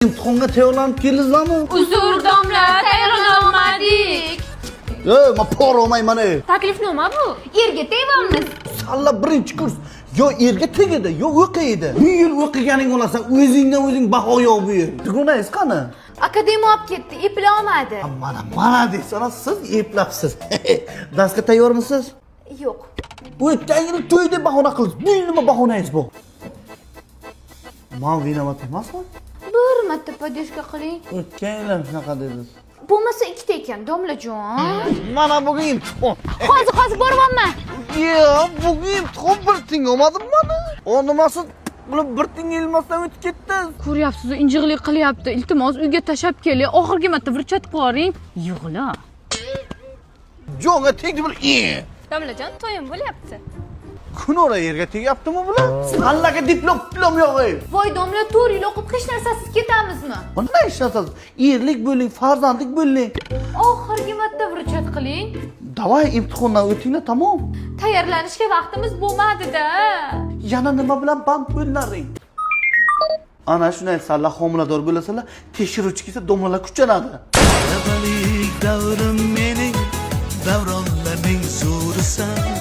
İmtihonga tayyorlanib keldingizlarmi? Uzr domla, tayyorlanolmadik. Ma pora olmayman ey. Taklif nima bu? Erga tegamiz. Salla birinchi kurs. Yo erga tegadi, yo o'qiydi. Bu yil o'qiganing olasan, o'zingdan o'zing baho yo'q bu yil. Tugunangiz qani? Akademiya olib ketdi, eplay olmadi. Mana deysan, siz eplabsiz. Darsga tayyormisiz? Yo'q. O'tgan yil to'yda bahona qildingiz. Bu yil nima bahonangiz bu? Men vinovat emasman. Bir marta podeshka qiling. O'tgan yil ham shunaqa dedingiz. Bo'lmasa ikkita ekan, domlajon. Mana bugun imtihon. Hozir boryapman. Yo, bugun imtihon bir ting olmadim mana. O nimasi qilib bir ting ilmasdan o'tib ketdi. Ko'ryapsiz, injiqlik qilyapti. Iltimos uyga tashab keling. Oxirgi marta virchat qoring. Yig'la. Jonga tegdi bir. Domlajon, to'yim bo'lyapti. Kunora yerga tegyaptimi bular? Allaga diplom yo'q ey. Voy domla, 4 yil o'qib hech narsasiz ketamizmi? Qanday ishlatasiz? Erlik bo'ling, farzandlik bo'ling. Oxirgi marta virchat qiling. Davay imtihondan o'tinglar, tamom. Tayyorlanishga vaqtimiz bo'lmadi-da. Yana nima bilan band bo'laring? Ana shunday salla homilador bo'lasalar, tekshiruvchi kelsa domlalar kuchanadi. Talabalik davrim mening, davronlarning zo'risan.